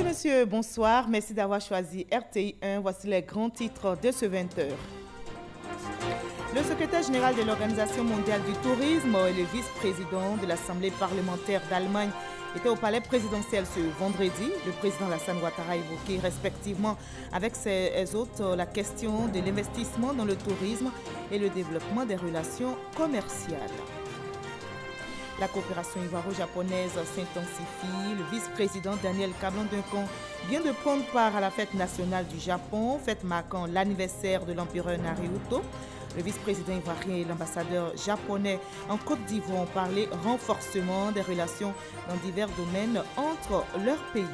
monsieur, bonsoir. Merci d'avoir choisi RTI 1. Voici les grands titres de ce 20h. Le secrétaire général de l'Organisation mondiale du tourisme et le vice-président de l'Assemblée parlementaire d'Allemagne étaient au palais présidentiel ce vendredi. Le président Alassane Ouattara a évoqué respectivement avec ses hôtes la question de l'investissement dans le tourisme et le développement des relations commerciales. La coopération ivoiro-japonaise s'intensifie. Le vice-président Daniel Kablan-Duncan vient de prendre part à la fête nationale du Japon, fête marquant l'anniversaire de l'empereur Naruhito. Le vice-président ivoirien et l'ambassadeur japonais en Côte d'Ivoire ont parlé renforcement des relations dans divers domaines entre leurs pays.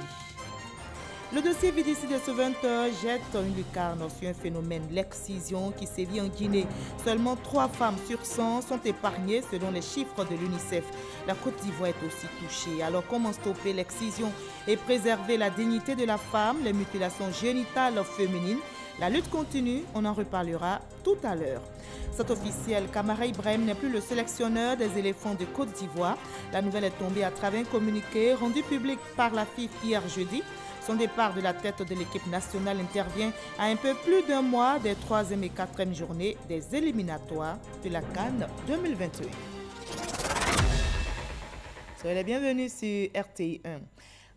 Le dossier VDC de ce 20h jette une lucarne sur un phénomène, l'excision qui sévit en Guinée. Seulement 3 femmes sur 100 sont épargnées selon les chiffres de l'UNICEF. La Côte d'Ivoire est aussi touchée. Alors comment stopper l'excision et préserver la dignité de la femme, les mutilations génitales féminines? La lutte continue, on en reparlera tout à l'heure. C'est officiel, Kamara Ibrahim n'est plus le sélectionneur des éléphants de Côte d'Ivoire. La nouvelle est tombée à travers un communiqué rendu public par la FIF hier jeudi. Son départ de la tête de l'équipe nationale intervient à un peu plus d'un mois des 3e et 4e journées des éliminatoires de la CAN 2021. Soyez les bienvenus sur RTI 1.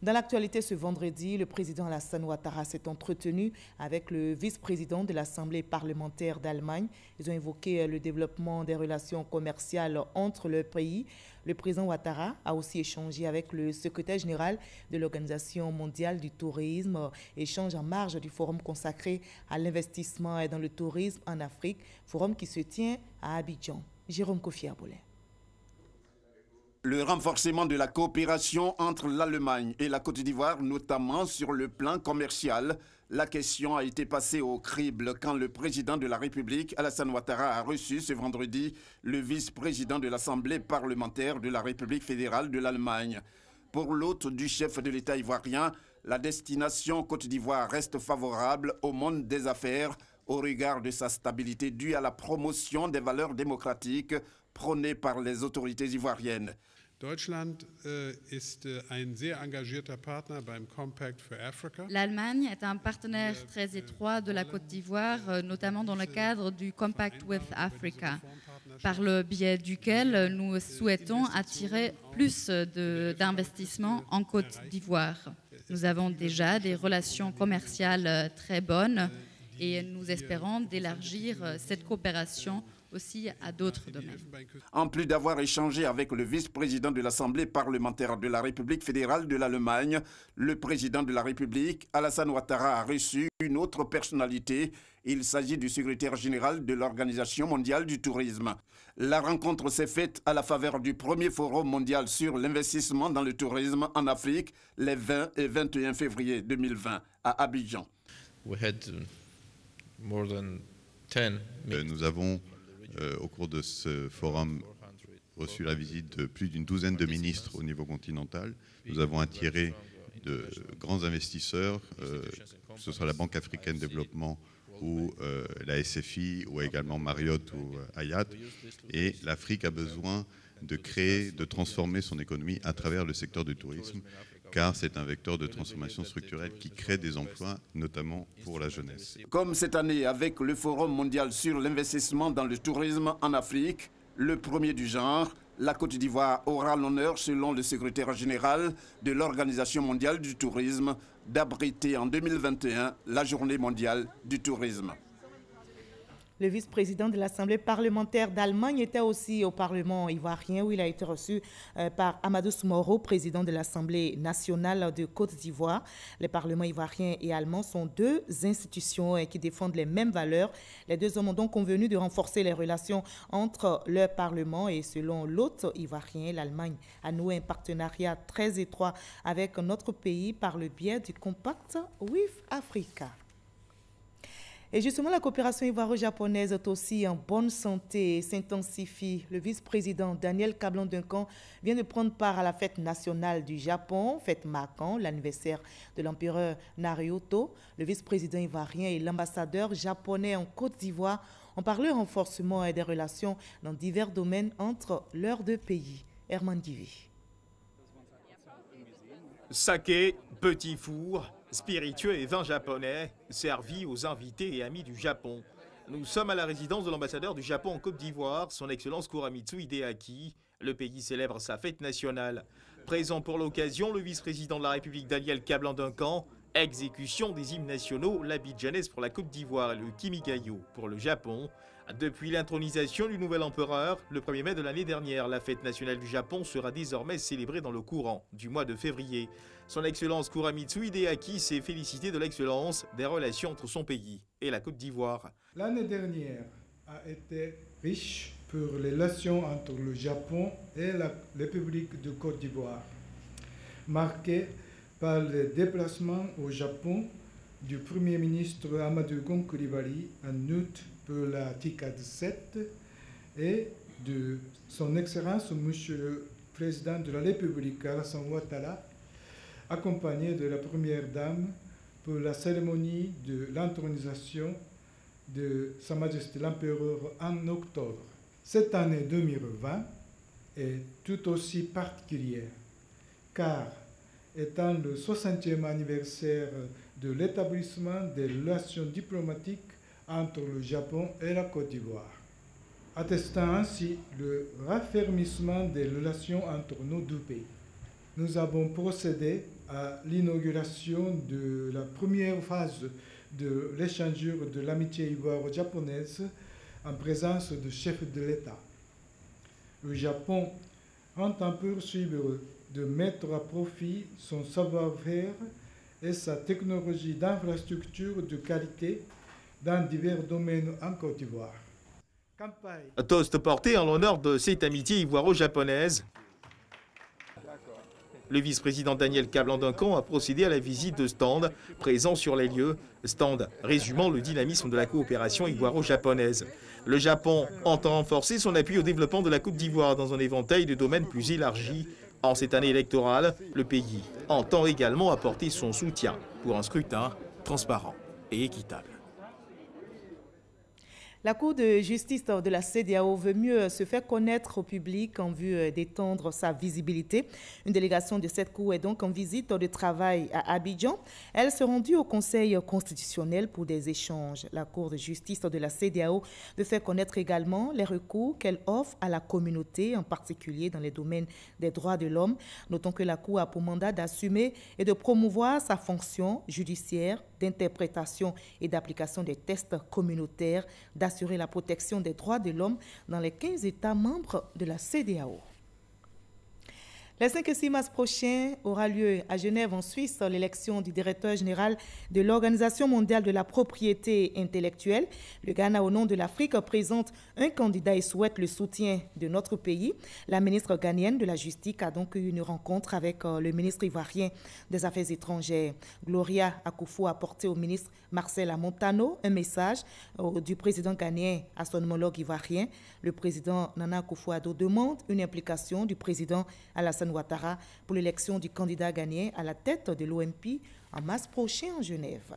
Dans l'actualité ce vendredi, le président Alassane Ouattara s'est entretenu avec le vice-président de l'Assemblée parlementaire d'Allemagne. Ils ont évoqué le développement des relations commerciales entre leurs pays. Le président Ouattara a aussi échangé avec le secrétaire général de l'Organisation mondiale du tourisme, échange en marge du forum consacré à l'investissement dans le tourisme en Afrique, forum qui se tient à Abidjan. Jérôme Kofi Abolé. Le renforcement de la coopération entre l'Allemagne et la Côte d'Ivoire, notamment sur le plan commercial. La question a été passée au crible quand le président de la République, Alassane Ouattara, a reçu ce vendredi le vice-président de l'Assemblée parlementaire de la République fédérale de l'Allemagne. Pour l'hôte du chef de l'État ivoirien, la destination Côte d'Ivoire reste favorable au monde des affaires au regard de sa stabilité due à la promotion des valeurs démocratiques prônées par les autorités ivoiriennes. L'Allemagne est un partenaire très étroit de la Côte d'Ivoire, notamment dans le cadre du Compact with Africa, par le biais duquel nous souhaitons attirer plus d'investissements en Côte d'Ivoire. Nous avons déjà des relations commerciales très bonnes et nous espérons d'élargir cette coopération aussi à d'autres domaines. En plus d'avoir échangé avec le vice-président de l'Assemblée parlementaire de la République fédérale de l'Allemagne, le président de la République, Alassane Ouattara, a reçu une autre personnalité. Il s'agit du secrétaire général de l'Organisation mondiale du tourisme. La rencontre s'est faite à la faveur du premier forum mondial sur l'investissement dans le tourisme en Afrique, les 20 et 21 février 2020 à Abidjan. Nous avons au cours de ce forum reçu la visite de plus d'une douzaine de ministres au niveau continental. Nous avons attiré de grands investisseurs, que ce soit la Banque africaine de développement ou la SFI ou également Marriott ou Hyatt. Et l'Afrique a besoin de créer, de transformer son économie à travers le secteur du tourisme, car c'est un vecteur de transformation structurelle qui crée des emplois, notamment pour la jeunesse. Comme cette année avec le Forum mondial sur l'investissement dans le tourisme en Afrique, le premier du genre, la Côte d'Ivoire aura l'honneur, selon le secrétaire général de l'Organisation mondiale du tourisme, d'abriter en 2021 la Journée mondiale du tourisme. Le vice-président de l'Assemblée parlementaire d'Allemagne était aussi au Parlement ivoirien où il a été reçu par Amadou Soumaoro, président de l'Assemblée nationale de Côte d'Ivoire. Les parlements ivoiriens et allemands sont deux institutions qui défendent les mêmes valeurs. Les deux hommes ont donc convenu de renforcer les relations entre leurs parlements et selon l'hôte ivoirien, l'Allemagne a noué un partenariat très étroit avec notre pays par le biais du Compact with Africa. Et justement, la coopération ivoiro-japonaise est aussi en bonne santé et s'intensifie. Le vice-président Daniel Kablan-Duncan vient de prendre part à la fête nationale du Japon, fête marquant l'anniversaire de l'empereur Naruhito. Le vice-président ivoirien et l'ambassadeur japonais en Côte d'Ivoire ont parlé renforcement des relations dans divers domaines entre leurs deux pays. Herman Divi. Saké, petit four, spiritueux et vin japonais, servis aux invités et amis du Japon. Nous sommes à la résidence de l'ambassadeur du Japon en Côte d'Ivoire, son Excellence Kuramitsu Hideaki. Le pays célèbre sa fête nationale. Présent pour l'occasion, le vice-président de la République Daniel Kablan-Duncan, exécution des hymnes nationaux, l'abidjanaise pour la Côte d'Ivoire et le kimigayo pour le Japon. Depuis l'intronisation du nouvel empereur, le 1er mai de l'année dernière, la fête nationale du Japon sera désormais célébrée dans le courant du mois de février. Son Excellence Kuramitsu Hideaki s'est félicité de l'excellence des relations entre son pays et la Côte d'Ivoire. L'année dernière a été riche pour les relations entre le Japon et la République de Côte d'Ivoire, marquée par le déplacement au Japon du Premier ministre Amadou Gon Coulibaly en août pour la TICAD 7 et de son Excellence Monsieur le Président de la République Alassane Ouattara, accompagné de la Première Dame pour la cérémonie de l'intronisation de Sa Majesté l'Empereur en octobre. Cette année 2020 est tout aussi particulière, car étant le 60e anniversaire de l'établissement des relations diplomatiques entre le Japon et la Côte d'Ivoire, attestant ainsi le raffermissement des relations entre nos deux pays. Nous avons procédé à l'inauguration de la première phase de l'échange de l'amitié ivoiro-japonaise en présence de chefs de l'État. Le Japon entend poursuivre de mettre à profit son savoir-faire et sa technologie d'infrastructure de qualité dans divers domaines en Côte d'Ivoire. Toast porté en l'honneur de cette amitié ivoiro-japonaise. Le vice-président Daniel Kablan-Duncan a procédé à la visite de stands présents sur les lieux, stands résumant le dynamisme de la coopération ivoiro-japonaise. Le Japon entend renforcer son appui au développement de la Côte d'Ivoire dans un éventail de domaines plus élargi. En cette année électorale, le pays entend également apporter son soutien pour un scrutin transparent et équitable. La Cour de justice de la CEDEAO veut mieux se faire connaître au public en vue d'étendre sa visibilité. Une délégation de cette Cour est donc en visite de travail à Abidjan. Elle se rendue au Conseil constitutionnel pour des échanges. La Cour de justice de la CEDEAO veut faire connaître également les recours qu'elle offre à la communauté, en particulier dans les domaines des droits de l'homme. Notons que la Cour a pour mandat d'assumer et de promouvoir sa fonction judiciaire d'interprétation et d'application des tests communautaires, d'assurer la protection des droits de l'homme dans les 15 États membres de la CEDEAO. Le 5 et 6 mars prochain aura lieu à Genève, en Suisse, l'élection du directeur général de l'Organisation mondiale de la propriété intellectuelle. Le Ghana, au nom de l'Afrique, présente un candidat et souhaite le soutien de notre pays. La ministre ghanéenne de la Justice a donc eu une rencontre avec le ministre ivoirien des Affaires étrangères. Gloria Akufo a apporté au ministre Marcel Amontano un message du président ghanéen à son homologue ivoirien. Le président Nana Akufo-Addo demande une implication du président Alassane Ouattara pour l'élection du candidat ghanéen à la tête de l'OMP en mars prochain en Genève.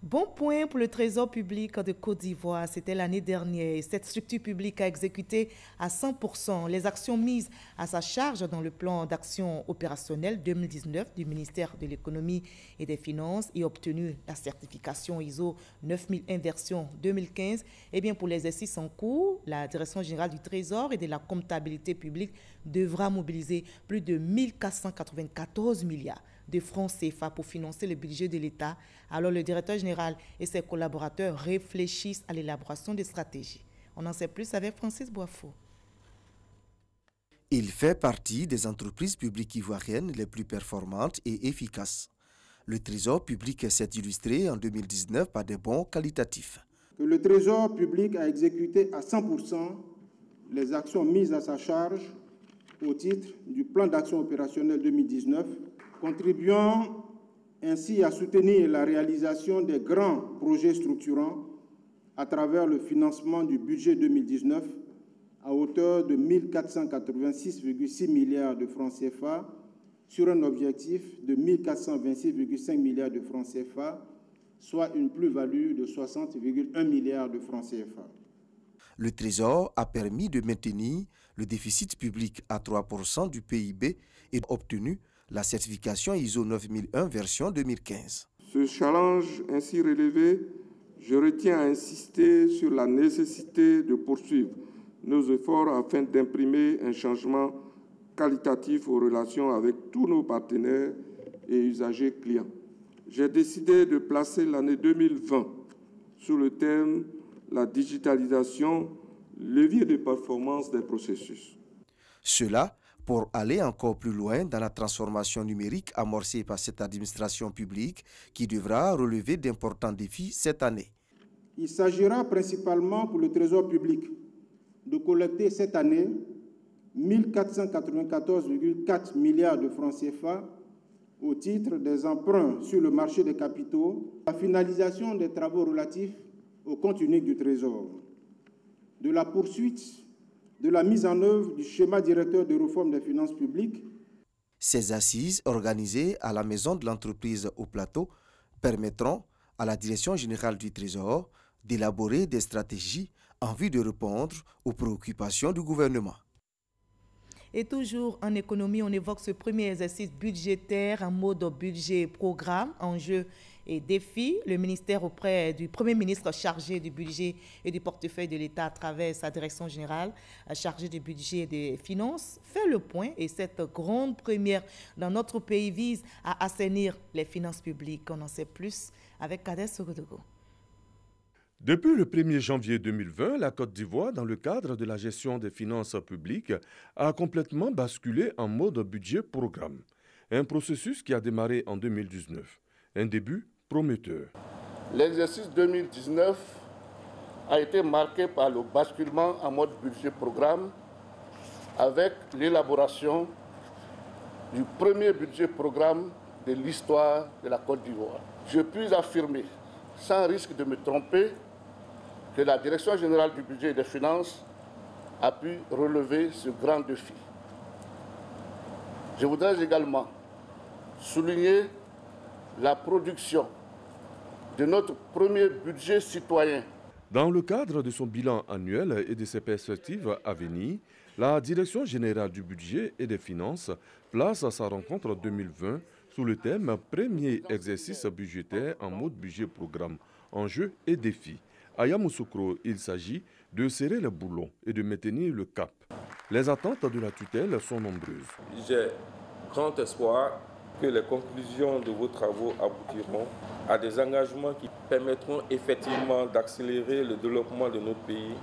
Bon point pour le Trésor public de Côte d'Ivoire. C'était l'année dernière. Cette structure publique a exécuté à 100% les actions mises à sa charge dans le plan d'action opérationnel 2019 du ministère de l'Économie et des Finances et obtenu la certification ISO 9001 version 2015. Et bien pour l'exercice en cours, la Direction générale du Trésor et de la comptabilité publique devra mobiliser plus de 1494 milliards de francs CFA pour financer le budget de l'État. Alors le directeur général et ses collaborateurs réfléchissent à l'élaboration des stratégies. On en sait plus avec Francis Boifo. Il fait partie des entreprises publiques ivoiriennes les plus performantes et efficaces. Le Trésor public s'est illustré en 2019 par des bons qualitatifs. Le Trésor public a exécuté à 100% les actions mises à sa charge au titre du plan d'action opérationnel 2019, contribuant ainsi à soutenir la réalisation des grands projets structurants à travers le financement du budget 2019 à hauteur de 1486,6 milliards de francs CFA sur un objectif de 1426,5 milliards de francs CFA, soit une plus-value de 60,1 milliards de francs CFA. Le Trésor a permis de maintenir le déficit public à 3% du PIB et obtenu la certification ISO 9001 version 2015. Ce challenge ainsi relevé, je retiens à insister sur la nécessité de poursuivre nos efforts afin d'imprimer un changement qualitatif aux relations avec tous nos partenaires et usagers clients. J'ai décidé de placer l'année 2020 sous le thème « La digitalisation, levier de performance des processus ». Cela pour aller encore plus loin dans la transformation numérique amorcée par cette administration publique qui devra relever d'importants défis cette année. Il s'agira principalement pour le Trésor public de collecter cette année 1494,4 milliards de francs CFA au titre des emprunts sur le marché des capitaux, la finalisation des travaux relatifs au compte unique du Trésor, de la poursuite de la mise en œuvre du schéma directeur de réforme des finances publiques. Ces assises, organisées à la Maison de l'entreprise au Plateau, permettront à la Direction générale du Trésor d'élaborer des stratégies en vue de répondre aux préoccupations du gouvernement. Et toujours en économie, on évoque ce premier exercice budgétaire en mode budget-programme, enjeux et défis. Le ministère auprès du Premier ministre chargé du budget et du portefeuille de l'État à travers sa direction générale chargée du budget et des finances fait le point et cette grande première dans notre pays vise à assainir les finances publiques. On en sait plus avec Kader Sogodogo. Depuis le 1er janvier 2020, la Côte d'Ivoire, dans le cadre de la gestion des finances publiques, a complètement basculé en mode budget-programme. Un processus qui a démarré en 2019. Un début prometteur. L'exercice 2019 a été marqué par le basculement en mode budget-programme avec l'élaboration du premier budget-programme de l'histoire de la Côte d'Ivoire. Je puis affirmer, sans risque de me tromper, que la Direction générale du budget et des finances a pu relever ce grand défi. Je voudrais également souligner la production de notre premier budget citoyen. Dans le cadre de son bilan annuel et de ses perspectives à venir, la Direction générale du budget et des finances place sa rencontre 2020 sous le thème « Premier exercice budgétaire en mode budget-programme, enjeux et défis ». À Yamoussoukro, il s'agit de serrer le boulon et de maintenir le cap. Les attentes de la tutelle sont nombreuses. J'ai grand espoir que les conclusions de vos travaux aboutiront à des engagements qui permettront effectivement d'accélérer le développement de notre pays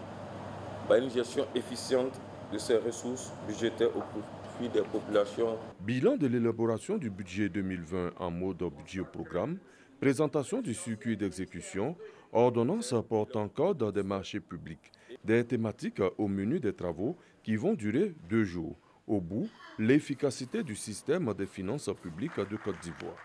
par une gestion efficiente de ses ressources budgétaires au profit des populations. Bilan de l'élaboration du budget 2020 en mode budget-programme, présentation du circuit d'exécution, ordonnance portant code des marchés publics, des thématiques au menu des travaux qui vont durer 2 jours. Au bout, l'efficacité du système des finances publiques de Côte d'Ivoire.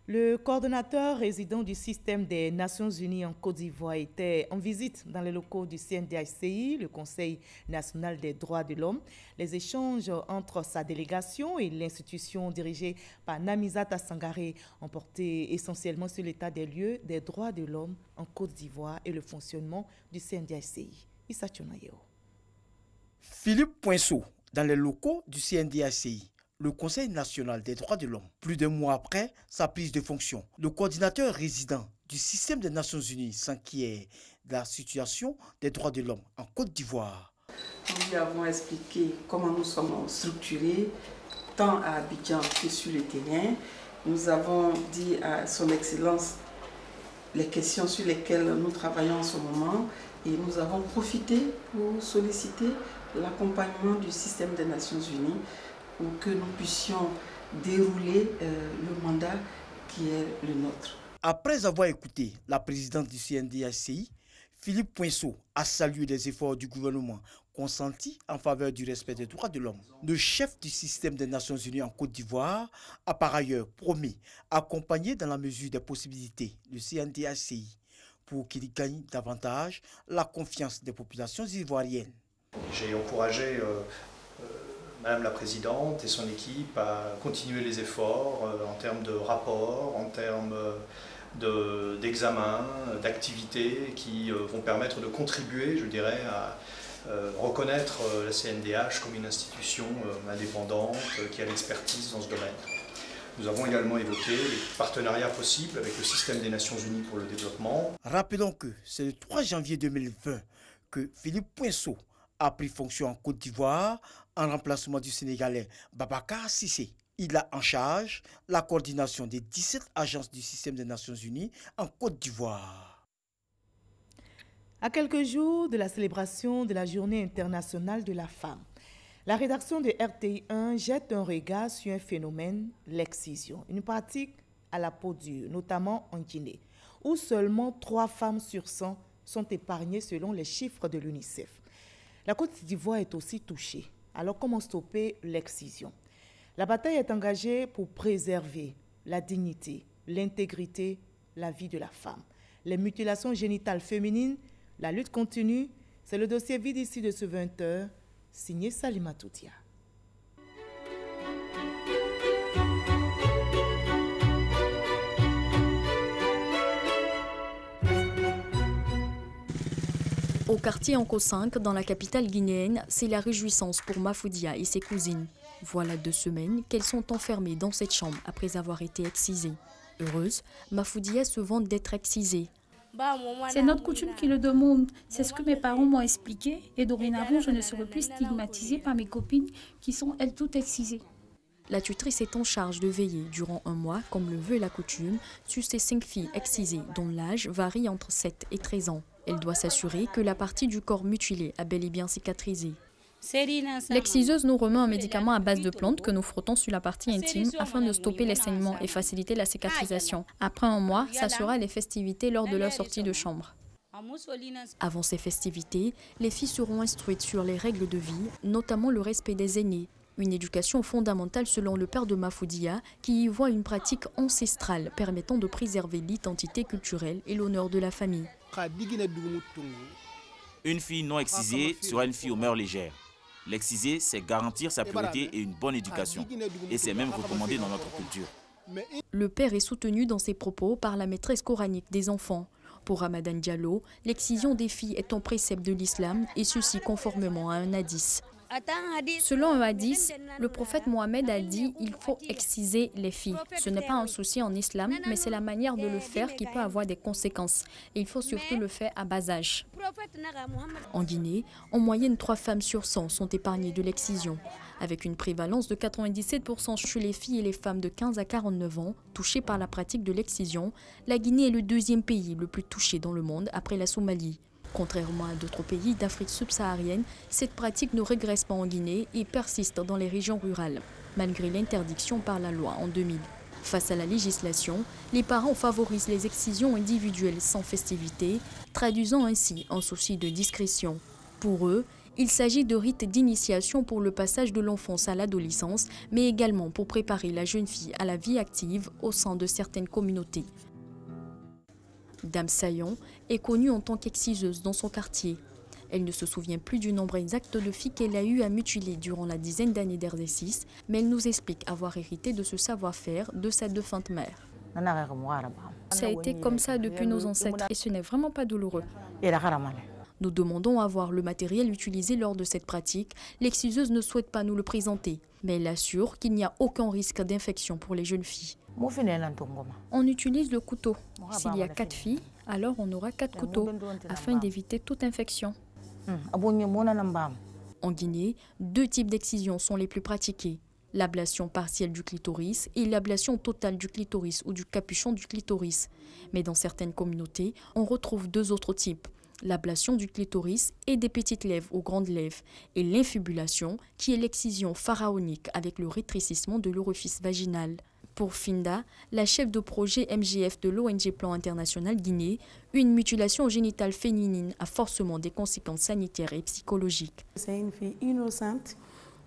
Le coordonnateur résident du système des Nations Unies en Côte d'Ivoire était en visite dans les locaux du CNDHCI, le Conseil national des droits de l'homme. Les échanges entre sa délégation et l'institution dirigée par Namizata Sangaré ont porté essentiellement sur l'état des lieux des droits de l'homme en Côte d'Ivoire et le fonctionnement du CNDHCI. Issa Tchonayo. Philippe Poinceau, dans les locaux du CNDHCI. Le Conseil national des droits de l'homme, plus d'un mois après sa prise de fonction. Le coordinateur résident du système des Nations Unies s'inquiète de la situation des droits de l'homme en Côte d'Ivoire. Nous lui avons expliqué comment nous sommes structurés, tant à Abidjan que sur le terrain. Nous avons dit à son Excellence les questions sur lesquelles nous travaillons en ce moment et nous avons profité pour solliciter l'accompagnement du système des Nations Unies pour que nous puissions dérouler le mandat qui est le nôtre. Après avoir écouté la présidente du CNDHCI, Philippe Poinceau a salué les efforts du gouvernement consentis en faveur du respect des droits de l'homme. Le chef du système des Nations Unies en Côte d'Ivoire a par ailleurs promis accompagner dans la mesure des possibilités le CNDHCI pour qu'il gagne davantage la confiance des populations ivoiriennes. J'ai encouragé Madame la Présidente et son équipe à continuer les efforts en termes de rapports, en termes d'examens, d'activités qui vont permettre de contribuer, je dirais, reconnaître la CNDH comme une institution indépendante qui a l'expertise dans ce domaine. Nous avons également évoqué les partenariats possibles avec le système des Nations Unies pour le développement. Rappelons que c'est le 3 janvier 2020 que Philippe Poinceau a pris fonction en Côte d'Ivoire en remplacement du Sénégalais Babacar Cissé. Il a en charge la coordination des 17 agences du système des Nations Unies en Côte d'Ivoire. À quelques jours de la célébration de la Journée internationale de la femme, la rédaction de RTI1 jette un regard sur un phénomène, l'excision, une pratique à la peau dure, notamment en Guinée, où seulement 3 femmes sur 100 sont épargnées selon les chiffres de l'UNICEF. La Côte d'Ivoire est aussi touchée. Alors comment stopper l'excision? La bataille est engagée pour préserver la dignité, l'intégrité, la vie de la femme. Les mutilations génitales féminines, la lutte continue, c'est le dossier vide ici de ce 20h, signé Salima Toutia. Au quartier Anko 5, dans la capitale guinéenne, c'est la réjouissance pour Mafoudia et ses cousines. Voilà 2 semaines qu'elles sont enfermées dans cette chambre après avoir été excisées. Heureuse, Mafoudia se vante d'être excisée. C'est notre coutume qui le demande. C'est ce que mes parents m'ont expliqué et dorénavant, je ne serai plus stigmatisée par mes copines qui sont elles toutes excisées. La tutrice est en charge de veiller durant 1 mois, comme le veut la coutume, sur ces 5 filles excisées dont l'âge varie entre 7 et 13 ans. Elle doit s'assurer que la partie du corps mutilé a bel et bien cicatrisé. L'exciseuse nous remet un médicament à base de plantes que nous frottons sur la partie intime afin de stopper les saignements et faciliter la cicatrisation. Après 1 mois, ça sera les festivités lors de leur sortie de chambre. Avant ces festivités, les filles seront instruites sur les règles de vie, notamment le respect des aînés. Une éducation fondamentale selon le père de Mafoudia, qui y voit une pratique ancestrale permettant de préserver l'identité culturelle et l'honneur de la famille. Une fille non excisée sera une fille aux mœurs légères. L'exciser, c'est garantir sa pureté et une bonne éducation. Et c'est même recommandé dans notre culture. Le père est soutenu dans ses propos par la maîtresse coranique des enfants. Pour Ramadan Diallo, l'excision des filles est un précepte de l'islam et ceci conformément à un hadith. Selon un hadith, le prophète Mohammed a dit qu'il faut exciser les filles. Ce n'est pas un souci en islam, mais c'est la manière de le faire qui peut avoir des conséquences. Et il faut surtout le faire à bas âge. En Guinée, en moyenne 3 femmes sur 100 sont épargnées de l'excision, avec une prévalence de 97% chez les filles et les femmes de 15 à 49 ans touchées par la pratique de l'excision. La Guinée est le 2e pays le plus touché dans le monde après la Somalie. Contrairement à d'autres pays d'Afrique subsaharienne, cette pratique ne régresse pas en Guinée et persiste dans les régions rurales, malgré l'interdiction par la loi en 2000. Face à la législation, les parents favorisent les excisions individuelles sans festivité, traduisant ainsi un souci de discrétion. Pour eux, il s'agit de rites d'initiation pour le passage de l'enfance à l'adolescence, mais également pour préparer la jeune fille à la vie active au sein de certaines communautés. Dame Sayon est connue en tant qu'exciseuse dans son quartier. Elle ne se souvient plus du nombre exact de filles qu'elle a eu à mutiler durant la dizaine d'années d'exercice, mais elle nous explique avoir hérité de ce savoir-faire de sa défunte mère. Ça a été comme ça depuis nos ancêtres et ce n'est vraiment pas douloureux. Nous demandons à voir le matériel utilisé lors de cette pratique. L'exciseuse ne souhaite pas nous le présenter, mais elle assure qu'il n'y a aucun risque d'infection pour les jeunes filles. On utilise le couteau. S'il y a 4 filles, alors on aura 4 couteaux, afin d'éviter toute infection. En Guinée, 2 types d'excisions sont les plus pratiqués. L'ablation partielle du clitoris et l'ablation totale du clitoris ou du capuchon du clitoris. Mais dans certaines communautés, on retrouve 2 autres types. L'ablation du clitoris et des petites lèvres aux grandes lèvres et l'infibulation qui est l'excision pharaonique avec le rétrécissement de l'orifice vaginal. Pour Finda, la chef de projet MGF de l'ONG Plan International Guinée, une mutilation génitale féminine a forcément des conséquences sanitaires et psychologiques. C'est une fille innocente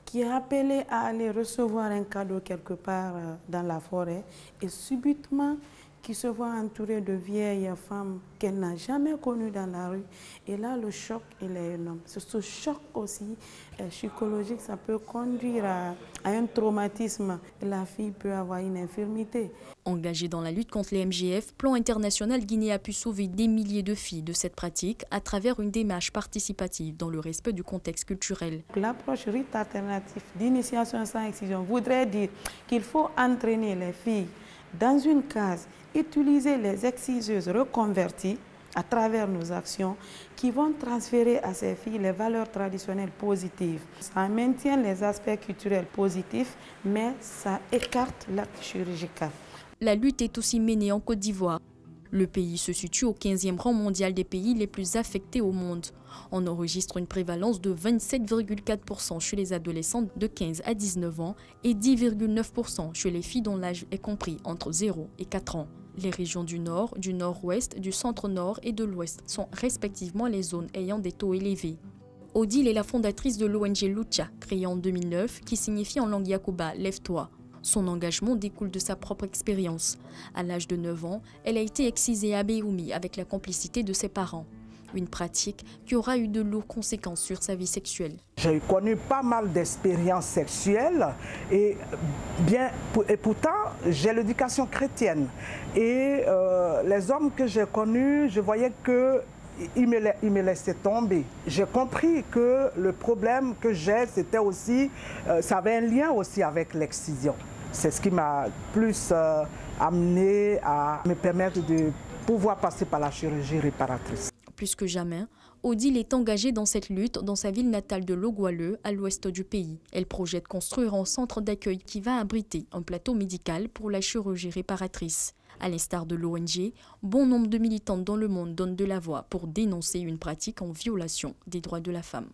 qui est appelée à aller recevoir un cadeau quelque part dans la forêt et subitement qui se voit entourée de vieilles femmes qu'elle n'a jamais connues dans la rue. Et là, le choc, il est énorme. Ce choc aussi psychologique, ça peut conduire à un traumatisme. La fille peut avoir une infirmité. Engagée dans la lutte contre les MGF, Plan International Guinée a pu sauver des milliers de filles de cette pratique à travers une démarche participative dans le respect du contexte culturel. L'approche rite alternative d'initiation sans excision voudrait dire qu'il faut entraîner les filles dans une case, utiliser les exciseuses reconverties à travers nos actions qui vont transférer à ces filles les valeurs traditionnelles positives. Ça maintient les aspects culturels positifs, mais ça écarte l'acte chirurgical. La lutte est aussi menée en Côte d'Ivoire. Le pays se situe au 15e rang mondial des pays les plus affectés au monde. On enregistre une prévalence de 27,4% chez les adolescentes de 15 à 19 ans et 10,9% chez les filles dont l'âge est compris entre 0 et 4 ans. Les régions du Nord, du Nord-Ouest, du Centre-Nord et de l'Ouest sont respectivement les zones ayant des taux élevés. Odile est la fondatrice de l'ONG Lucha, créée en 2009, qui signifie en langue yakuba « Lève-toi ». Son engagement découle de sa propre expérience. À l'âge de 9 ans, elle a été excisée à Béoumi avec la complicité de ses parents. Une pratique qui aura eu de lourdes conséquences sur sa vie sexuelle. J'ai connu pas mal d'expériences sexuelles et pourtant j'ai l'éducation chrétienne. Et les hommes que j'ai connus, je voyais qu'ils me laissaient tomber. J'ai compris que le problème que j'ai, c'était aussi, ça avait un lien aussi avec l'excision. C'est ce qui m'a plus amené à me permettre de pouvoir passer par la chirurgie réparatrice. Plus que jamais, Odile est engagée dans cette lutte dans sa ville natale de Logoualeu, à l'ouest du pays. Elle projette construire un centre d'accueil qui va abriter un plateau médical pour la chirurgie réparatrice. À l'instar de l'ONG, bon nombre de militantes dans le monde donnent de la voix pour dénoncer une pratique en violation des droits de la femme.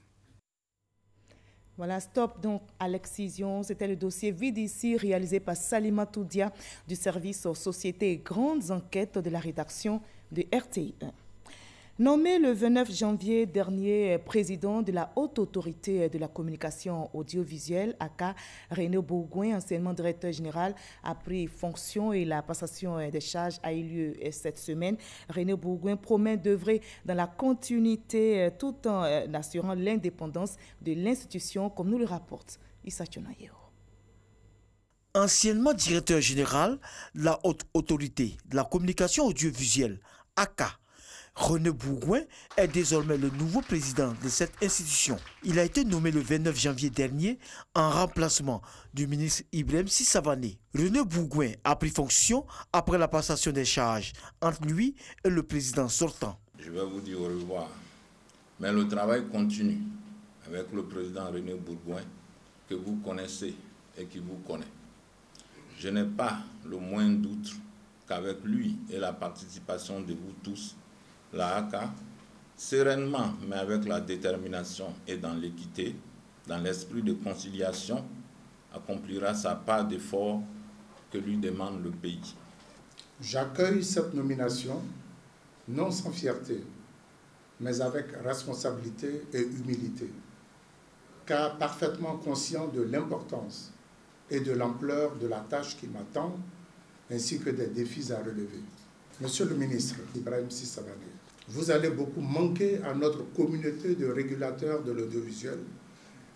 Voilà, stop donc à l'excision. C'était le dossier Vide ici, réalisé par Salima Toudia du service aux sociétés et grandes enquêtes de la rédaction de RTI 1. Nommé le 29 janvier dernier président de la Haute Autorité de la Communication Audiovisuelle, aka René Bourgouin, anciennement directeur général, a pris fonction et la passation des charges a eu lieu cette semaine. René Bourgouin promet d'œuvrer dans la continuité tout en assurant l'indépendance de l'institution, comme nous le rapporte Issa Tchonaïo. Anciennement directeur général de la Haute Autorité de la Communication Audiovisuelle, aka René Bourgouin est désormais le nouveau président de cette institution. Il a été nommé le 29 janvier dernier en remplacement du ministre Ibrahim Sissavané. René Bourgouin a pris fonction après la passation des charges entre lui et le président sortant. Je vais vous dire au revoir, mais le travail continue avec le président René Bourgouin que vous connaissez et qui vous connaît. Je n'ai pas le moindre doute qu'avec lui et la participation de vous tous, la ACA, sereinement, mais avec la détermination et dans l'équité, dans l'esprit de conciliation, accomplira sa part d'effort que lui demande le pays. J'accueille cette nomination, non sans fierté, mais avec responsabilité et humilité, car parfaitement conscient de l'importance et de l'ampleur de la tâche qui m'attend, ainsi que des défis à relever. Monsieur le ministre Ibrahim Sissavané, vous allez beaucoup manquer à notre communauté de régulateurs de l'audiovisuel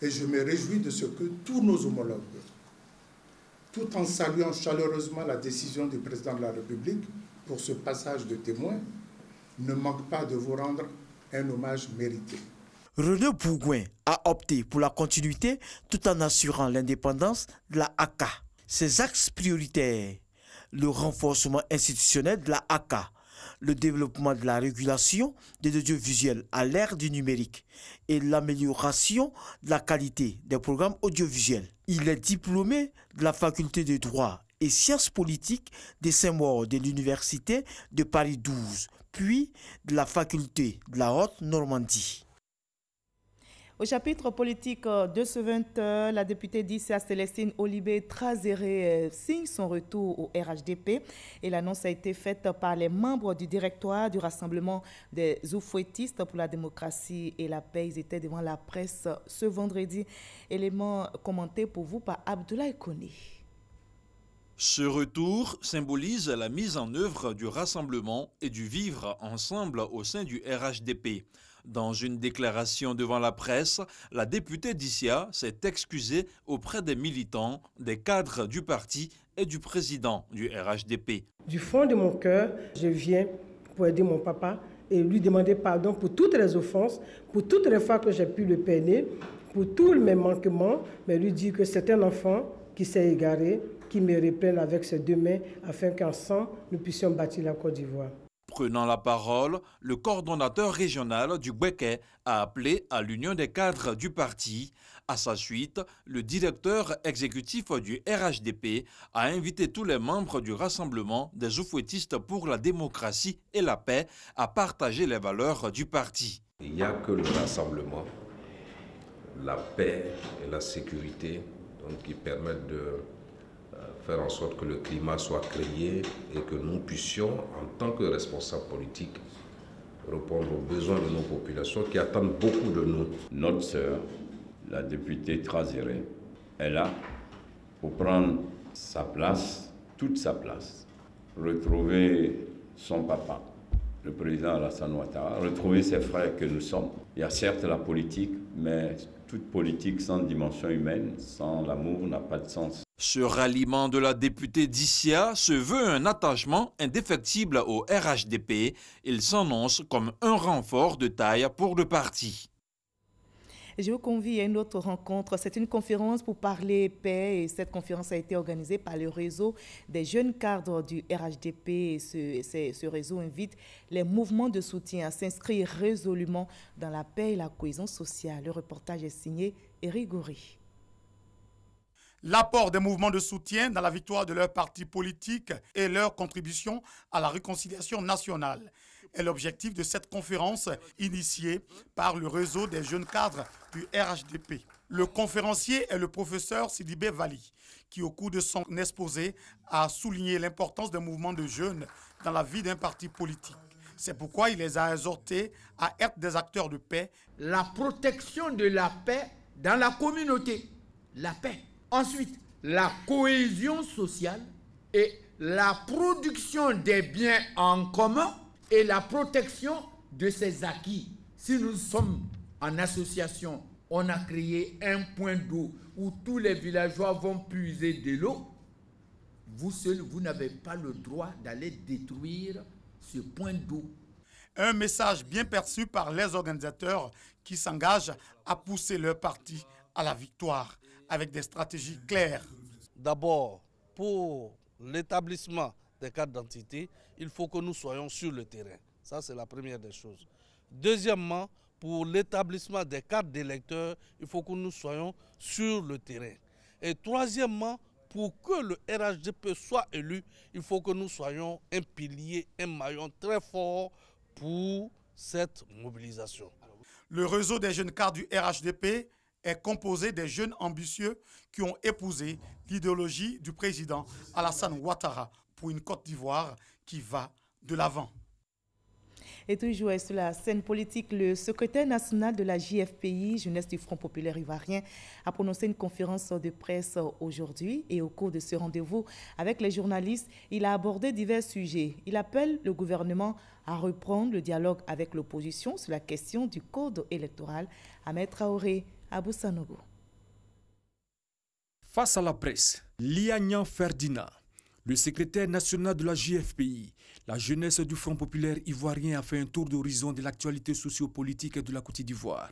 et je me réjouis de ce que tous nos homologues, tout en saluant chaleureusement la décision du président de la République pour ce passage de témoin, ne manquent pas de vous rendre un hommage mérité. René Bourgouin a opté pour la continuité tout en assurant l'indépendance de la ACA. Ses axes prioritaires, le renforcement institutionnel de la ACA, le développement de la régulation de l'audiovisuel à l'ère du numérique et l'amélioration de la qualité des programmes audiovisuels. Il est diplômé de la faculté de droit et sciences politiques de Saint-Maur de l'université de Paris 12, puis de la faculté de la Haute-Normandie. Au chapitre politique de ce 20h, la députée d'Issa Célestine Olibé Trazéré signe son retour au RHDP et l'annonce a été faite par les membres du directoire du Rassemblement des Oufouettistes pour la démocratie et la paix. Ils étaient devant la presse ce vendredi. Élément commenté pour vous par Abdoulaye Koné. Ce retour symbolise la mise en œuvre du rassemblement et du vivre ensemble au sein du RHDP. Dans une déclaration devant la presse, la députée d'Issia s'est excusée auprès des militants, des cadres du parti et du président du RHDP. Du fond de mon cœur, je viens pour aider mon papa et lui demander pardon pour toutes les offenses, pour toutes les fois que j'ai pu le peiner, pour tous mes manquements, mais lui dire que c'est un enfant qui s'est égaré, qui me reprenne avec ses deux mains afin qu'ensemble nous puissions bâtir la Côte d'Ivoire. Prenant la parole, le coordonnateur régional du Gbeke a appelé à l'union des cadres du parti. À sa suite, le directeur exécutif du RHDP a invité tous les membres du rassemblement des oufouettistes pour la démocratie et la paix à partager les valeurs du parti. Il n'y a que le rassemblement, la paix et la sécurité donc, qui permettent de faire en sorte que le climat soit créé et que nous puissions, en tant que responsables politiques, répondre aux besoins de nos populations qui attendent beaucoup de nous. Notre sœur, la députée Trazéré, est là pour prendre sa place, toute sa place, retrouver son papa, le président Alassane Ouattara, retrouver ses frères que nous sommes. Il y a certes la politique, mais toute politique sans dimension humaine, sans l'amour, n'a pas de sens. Ce ralliement de la députée d'Issia se veut un attachement indéfectible au RHDP. Il s'annonce comme un renfort de taille pour le parti. Je vous convie à une autre rencontre. C'est une conférence pour parler paix et cette conférence a été organisée par le réseau des jeunes cadres du RHDP. Et ce réseau invite les mouvements de soutien à s'inscrire résolument dans la paix et la cohésion sociale. Le reportage est signé Éric Goury. L'apport des mouvements de soutien dans la victoire de leur parti politique et leur contribution à la réconciliation nationale est l'objectif de cette conférence initiée par le réseau des jeunes cadres du RHDP. Le conférencier est le professeur Sidibé Vali, qui au cours de son exposé a souligné l'importance des mouvements de jeunes dans la vie d'un parti politique. C'est pourquoi il les a exhortés à être des acteurs de paix. La protection de la paix dans la communauté, la paix. Ensuite, la cohésion sociale et la production des biens en commun et la protection de ses acquis. Si nous sommes en association, on a créé un point d'eau où tous les villageois vont puiser de l'eau. Vous seul, vous n'avez pas le droit d'aller détruire ce point d'eau. Un message bien perçu par les organisateurs qui s'engagent à pousser leur parti à la victoire avec des stratégies claires. D'abord, pour l'établissement des cartes d'identité, il faut que nous soyons sur le terrain. Ça, c'est la première des choses. Deuxièmement, pour l'établissement des cartes d'électeurs, il faut que nous soyons sur le terrain. Et troisièmement, pour que le RHDP soit élu, il faut que nous soyons un pilier, un maillon très fort pour cette mobilisation. Le réseau des jeunes cadres du RHDP est composé des jeunes ambitieux qui ont épousé l'idéologie du président Alassane Ouattara pour une Côte d'Ivoire qui va de l'avant. Et toujours sur la scène politique, le secrétaire national de la JFPI, Jeunesse du Front populaire ivoirien, a prononcé une conférence de presse aujourd'hui. Et au cours de ce rendez-vous avec les journalistes, il a abordé divers sujets. Il appelle le gouvernement à reprendre le dialogue avec l'opposition sur la question du code électoral. Ahmed Traoré, Abou Sanogo. Face à la presse, Liagnan Ferdinand, le secrétaire national de la JFPI, la jeunesse du Front populaire ivoirien a fait un tour d'horizon de l'actualité sociopolitique de la Côte d'Ivoire.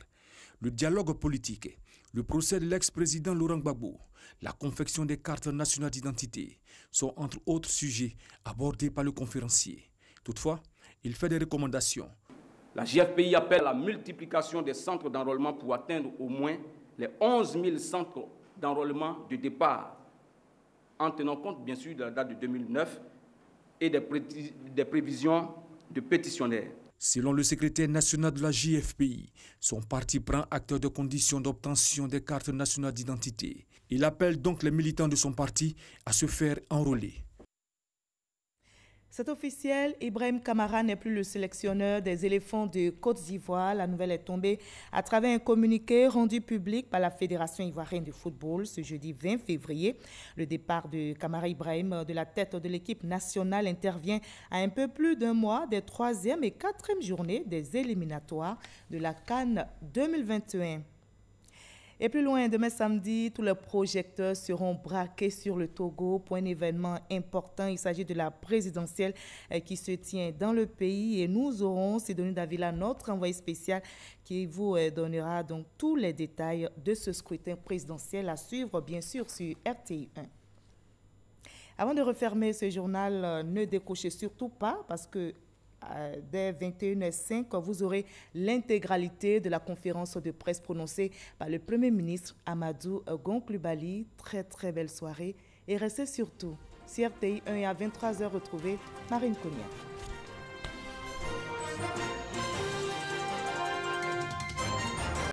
Le dialogue politique, le procès de l'ex-président Laurent Gbagbo, la confection des cartes nationales d'identité sont entre autres sujets abordés par le conférencier. Toutefois, il fait des recommandations. La JFPI appelle à la multiplication des centres d'enrôlement pour atteindre au moins les 11 000 centres d'enrôlement de départ, en tenant compte bien sûr de la date de 2009 et des prévisions de pétitionnaires. Selon le secrétaire national de la JFPI, son parti prend acte des conditions d'obtention des cartes nationales d'identité. Il appelle donc les militants de son parti à se faire enrôler. C'est officiel, Ibrahim Kamara n'est plus le sélectionneur des éléphants de Côte d'Ivoire. La nouvelle est tombée à travers un communiqué rendu public par la Fédération ivoirienne de football ce jeudi 20 février. Le départ de Kamara Ibrahim de la tête de l'équipe nationale intervient à un peu plus d'un mois des 3e et 4e journées des éliminatoires de la CAN 2021. Et plus loin, demain samedi, tous les projecteurs seront braqués sur le Togo pour un événement important. Il s'agit de la présidentielle qui se tient dans le pays. Et nous aurons Sidonie Davila, notre envoyé spécial, qui vous donnera donc tous les détails de ce scrutin présidentiel à suivre, bien sûr, sur RTI 1. Avant de refermer ce journal, ne décrochez surtout pas parce que dès 21h05, vous aurez l'intégralité de la conférence de presse prononcée par le Premier ministre Amadou Gon Coulibaly. Très belle soirée et restez surtout sur RTI 1 et à 23h retrouvez Marine Cognac.